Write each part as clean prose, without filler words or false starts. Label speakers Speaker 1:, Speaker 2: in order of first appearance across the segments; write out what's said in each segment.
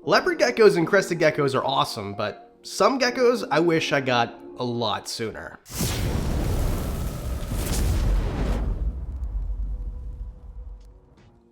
Speaker 1: Leopard geckos and crested geckos are awesome, but some geckos I wish I got a lot sooner.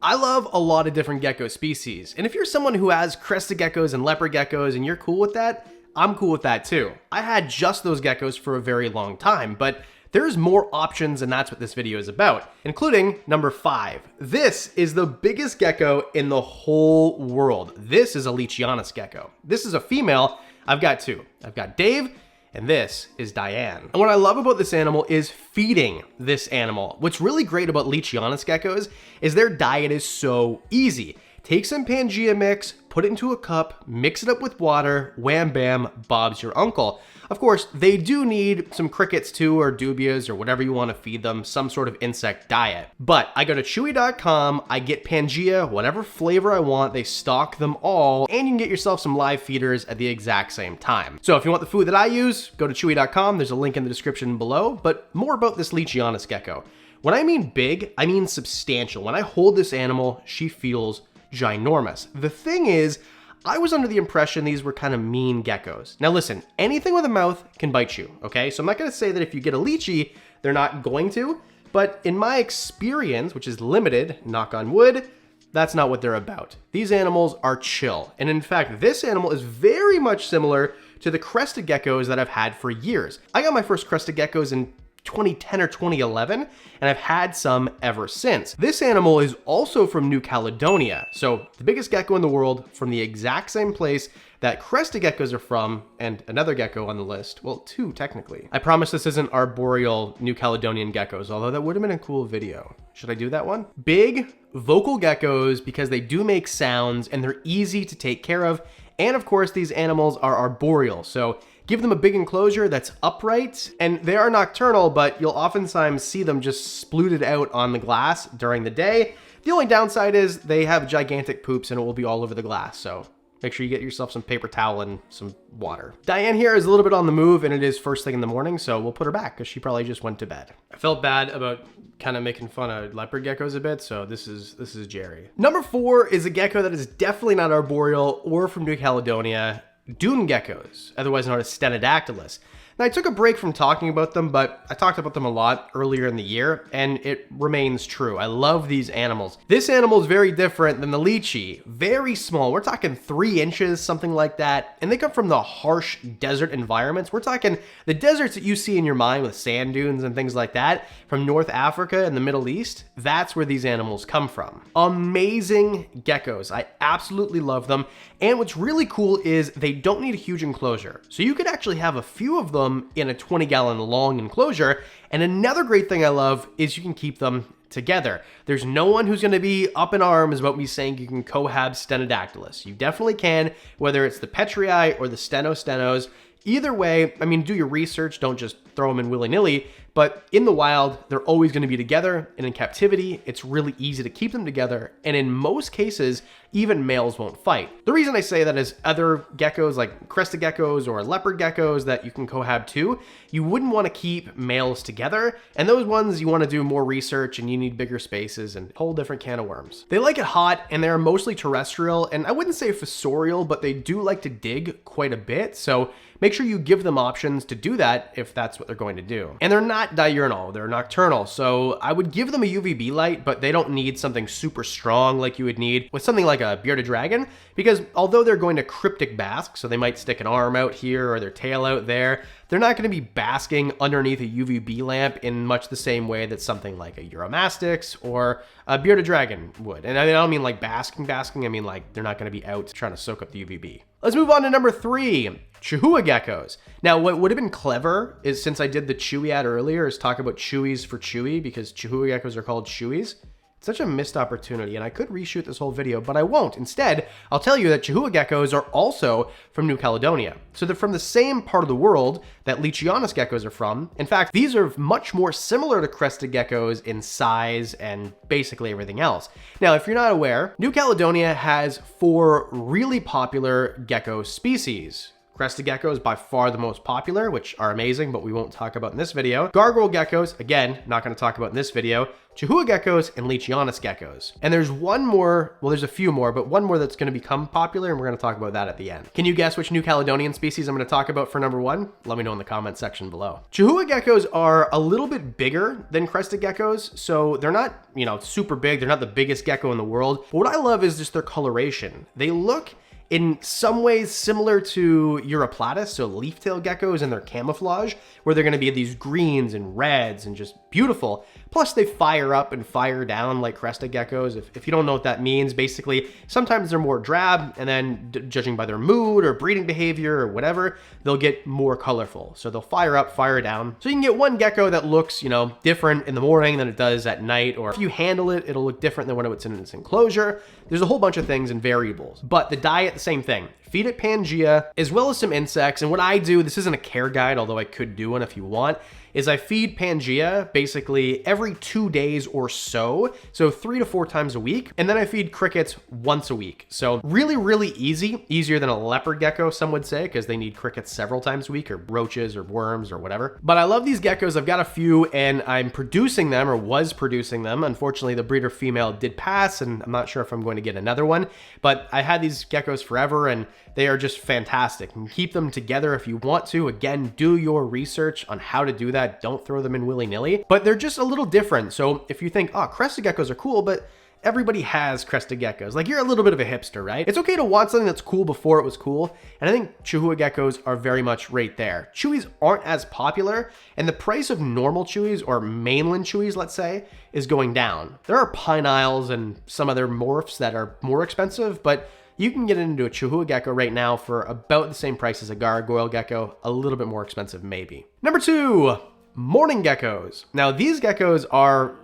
Speaker 1: I love a lot of different gecko species, and if you're someone who has crested geckos and leopard geckos and you're cool with that, I'm cool with that too. I had just those geckos for a very long time, but there's more options, and that's what this video is about, including number 5. This is the biggest gecko in the whole world. This is a Leachianus gecko. This is a female. I've got two. I've got Dave, and this is Diane. And what I love about this animal is feeding this animal. What's really great about Leachianus geckos is their diet is so easy. Take some Pangea mix, put it into a cup, mix it up with water, wham bam, Bob's your uncle. Of course, they do need some crickets too, or dubias, or whatever you want to feed them, some sort of insect diet. But I go to chewy.com, I get Pangea, whatever flavor I want, they stock them all, and you can get yourself some live feeders at the exact same time. So if you want the food that I use, go to chewy.com, there's a link in the description below, but more about this Leachianus gecko. When I mean big, I mean substantial. When I hold this animal, she feels ginormous. The thing is, I was under the impression these were kind of mean geckos. Now listen, anything with a mouth can bite you, okay? So I'm not gonna say that if you get a lychee, they're not going to, but in my experience, which is limited, knock on wood, that's not what they're about. These animals are chill. And in fact, this animal is very much similar to the crested geckos that I've had for years. I got my first crested geckos in 2010 or 2011, and I've had some ever since. This animal is also from New Caledonia, so the biggest gecko in the world, from the exact same place that crested geckos are from, and another gecko on the list, well, 2 technically. I promise this isn't arboreal New Caledonian geckos, although that would have been a cool video. Should I do that one? Big, vocal geckos because they do make sounds and they're easy to take care of, and of course these animals are arboreal, so give them a big enclosure that's upright, and they are nocturnal, but you'll oftentimes see them just splooted out on the glass during the day. The only downside is they have gigantic poops and it will be all over the glass, so make sure you get yourself some paper towel and some water. Diane here is a little bit on the move, and it is first thing in the morning, so we'll put her back because she probably just went to bed. I felt bad about kind of making fun of leopard geckos a bit, so this is Jerry. Number 4 is a gecko that is definitely not arboreal or from New Caledonia. Dune geckos, otherwise known as Stenodactylus. Now, I took a break from talking about them, but I talked about them a lot earlier in the year, and it remains true. I love these animals. This animal is very different than the lychee. Very small. We're talking 3 inches, something like that, and they come from the harsh desert environments. We're talking the deserts that you see in your mind with sand dunes and things like that from North Africa and the Middle East. That's where these animals come from. Amazing geckos. I absolutely love them, and what's really cool is they don't need a huge enclosure. So you could actually have a few of them in a 20-gallon long enclosure. And another great thing I love is you can keep them together. There's no one who's going to be up in arms about me saying you can cohab Stenodactylus. You definitely can, whether it's the Petrii or the Stenos. Either way, I mean, do your research, don't just throw them in willy-nilly, but in the wild, they're always going to be together, and in captivity, it's really easy to keep them together, and in most cases, even males won't fight. The reason I say that is other geckos like crested geckos or leopard geckos that you can cohab too, you wouldn't want to keep males together, and those ones you want to do more research and you need bigger spaces and a whole different can of worms. They like it hot, and they're mostly terrestrial, and I wouldn't say fossorial, but they do like to dig quite a bit, so make sure you give them options to do that if that's what they're going to do. And they're not diurnal, they're nocturnal, so I would give them a UVB light, but they don't need something super strong like you would need with something like a bearded dragon, because although they're going to cryptic bask, so they might stick an arm out here or their tail out there, they're not going to be basking underneath a UVB lamp in much the same way that something like a Euromastix or a bearded dragon would. And I don't mean like basking, I mean like they're not going to be out trying to soak up the UVB. Let's move on to number 3, Chahua geckos. Now, what would have been clever is, since I did the Chewy ad earlier, is talk about chewies for Chewy, because Chahua geckos are called chewies. It's such a missed opportunity, and I could reshoot this whole video, but I won't. Instead, I'll tell you that Chahua geckos are also from New Caledonia. So they're from the same part of the world that Leachianus geckos are from. In fact, these are much more similar to crested geckos in size and basically everything else. Now, if you're not aware, New Caledonia has 4 really popular gecko species: Crested geckos, by far the most popular, which are amazing, but we won't talk about in this video. Gargoyle geckos, again, not going to talk about in this video. Chahua geckos and Leachianus geckos. And there's one more, well, there's a few more, but one more that's going to become popular, and we're going to talk about that at the end. Can you guess which New Caledonian species I'm going to talk about for number one? Let me know in the comment section below. Chahua geckos are a little bit bigger than crested geckos, so they're not, you know, super big. They're not the biggest gecko in the world. But what I love is just their coloration. They look in some ways similar to Europlatus, so leaf-tailed geckos and their camouflage, where they're gonna be these greens and reds and just beautiful. Plus they fire up and fire down like crested geckos. If you don't know what that means, basically, sometimes they're more drab, and then judging by their mood or breeding behavior or whatever, they'll get more colorful. So they'll fire up, fire down. So you can get one gecko that looks, you know, different in the morning than it does at night, or if you handle it, it'll look different than when it's in its enclosure. There's a whole bunch of things and variables, but the diet, the same thing. Feed it Pangea, as well as some insects. And what I do, this isn't a care guide, although I could do one if you want, is I feed Pangea basically every 2 days or so 3 to 4 times a week. And then I feed crickets once a week. So really, really easy, easier than a leopard gecko, some would say, because they need crickets several times a week, or roaches or worms or whatever. But I love these geckos. I've got a few, and I'm producing them, or was producing them. Unfortunately, the breeder female did pass, and I'm not sure if I'm going to get another one, but I had these geckos forever, and they are just fantastic. You can keep them together if you want to. Again, do your research on how to do that. Don't throw them in willy-nilly, but they're just a little different. So if you think, oh, crested geckos are cool, but everybody has crested geckos, like you're a little bit of a hipster, right? It's okay to want something that's cool before it was cool. And I think Chahua geckos are very much right there. Chewies aren't as popular, and the price of normal chewies, or mainland chewies, let's say, is going down. There are Pine Isles and some other morphs that are more expensive, but you can get into a Chahua gecko right now for about the same price as a gargoyle gecko, a little bit more expensive maybe. Number 2, morning geckos. Now these geckos are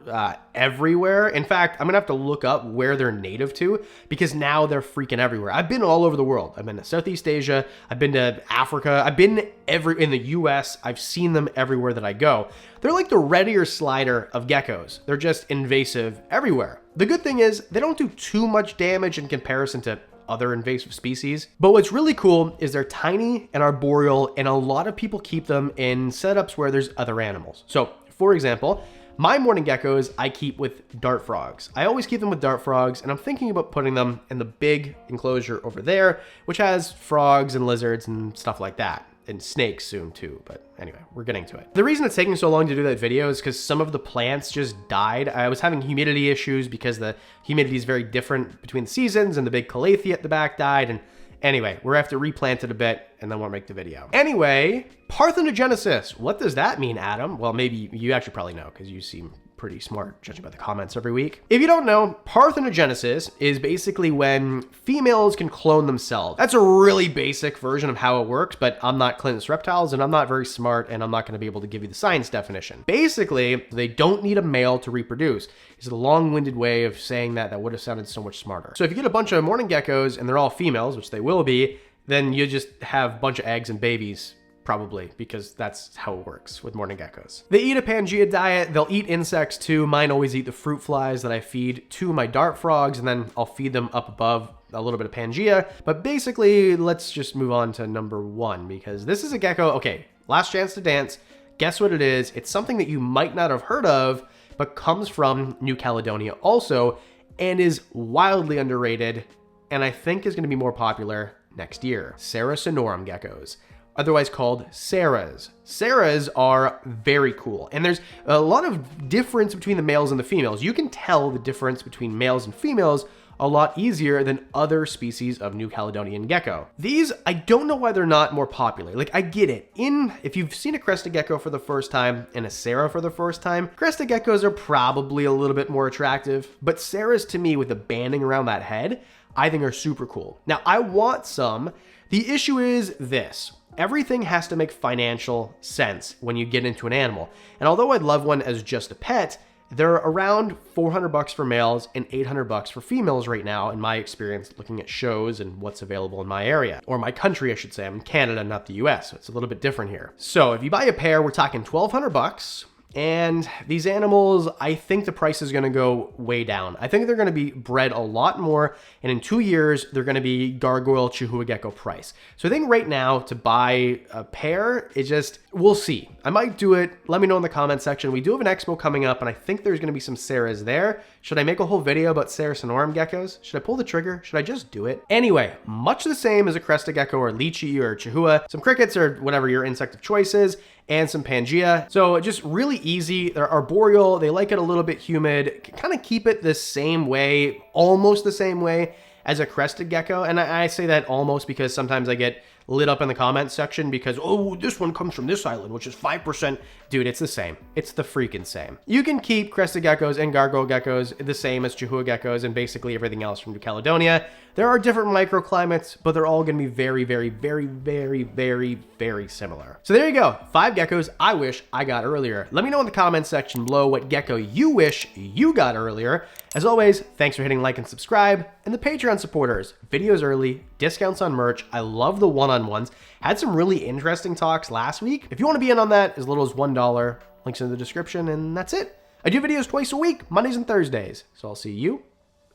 Speaker 1: everywhere. In fact, I'm gonna have to look up where they're native to, because now they're freaking everywhere. I've been all over the world. I've been to Southeast Asia, I've been to Africa, I've been in the US, I've seen them everywhere that I go. They're like the red ear slider of geckos. They're just invasive everywhere. The good thing is they don't do too much damage in comparison to other invasive species. But what's really cool is they're tiny and arboreal, and a lot of people keep them in setups where there's other animals. So for example, my morning geckos I keep with dart frogs. I always keep them with dart frogs, and I'm thinking about putting them in the big enclosure over there, which has frogs and lizards and stuff like that. And snakes soon too, but anyway, we're getting to it. The reason it's taking so long to do that video is because some of the plants just died. I was having humidity issues because the humidity is very different between the seasons, and the big calathea at the back died, and anyway, we're gonna have to replant it a bit, and then we'll make the video. Anyway, parthenogenesis. What does that mean, Adam? Well, maybe you actually probably know, because you seem pretty smart judging by the comments every week. If you don't know, parthenogenesis is basically when females can clone themselves. That's a really basic version of how it works, but I'm not Clinton's Reptiles, and I'm not very smart, and I'm not going to be able to give you the science definition. Basically, they don't need a male to reproduce. It's a long-winded way of saying that would have sounded so much smarter. So if you get a bunch of morning geckos and they're all females, which they will be, then you just have a bunch of eggs and babies, probably, because that's how it works with morning geckos. They eat a Pangea diet. They'll eat insects too. Mine always eat the fruit flies that I feed to my dart frogs, and then I'll feed them up above a little bit of Pangea. But basically, let's just move on to number 1, because this is a gecko. Okay, last chance to dance. Guess what it is? It's something that you might not have heard of, but comes from New Caledonia also, and is wildly underrated, and I think is going to be more popular next year. Sarah sonorum geckos, otherwise called Sarahs. Sarahs are very cool, and there's a lot of difference between the males and the females. You can tell the difference between males and females a lot easier than other species of New Caledonian gecko. These, I don't know why they're not more popular. Like, I get it. If you've seen a crested gecko for the first time and a Sarah for the first time, crested geckos are probably a little bit more attractive, but Sarahs, to me, with the banding around that head, I think are super cool. Now, I want some. The issue is this. Everything has to make financial sense when you get into an animal. And although I'd love one as just a pet, they're around $400 for males and $800 for females right now, in my experience, looking at shows and what's available in my area, or my country, I should say. I'm in Canada, not the US, so it's a little bit different here. So if you buy a pair, we're talking $1,200. And these animals, I think the price is going to go way down. I think they're going to be bred a lot more, and in 2 years, they're going to be Gargoyle Chahua Gecko price. So I think right now to buy a pair, it just, we'll see. I might do it. Let me know in the comment section. We do have an expo coming up, and I think there's going to be some Sarahs there. Should I make a whole video about Sarah Sonorum geckos? Should I pull the trigger? Should I just do it? Anyway, much the same as a crested gecko or lychee or Chahua, some crickets or whatever your insect of choice is, and some Pangea. So just really easy. They're arboreal. They like it a little bit humid. Kind of keep it the same way, almost the same way as a crested gecko. And I say that almost because sometimes I get lit up in the comments section because, oh, this one comes from this island, which is 5%. Dude, it's the same. It's the freaking same. You can keep crested geckos and gargoyle geckos the same as Chahua geckos and basically everything else from New Caledonia. There are different microclimates, but they're all going to be very, very, very, very, very, very similar. So there you go. 5 geckos I wish I got earlier. Let me know in the comments section below what gecko you wish you got earlier. As always, thanks for hitting like and subscribe. And the Patreon supporters, videos early, discounts on merch. I love the one-on-ones. Had some really interesting talks last week. If you want to be in on that, as little as $1, links in the description, and that's it. I do videos twice a week, Mondays and Thursdays. So I'll see you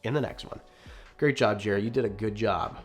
Speaker 1: in the next one. Great job, Jerry. You did a good job.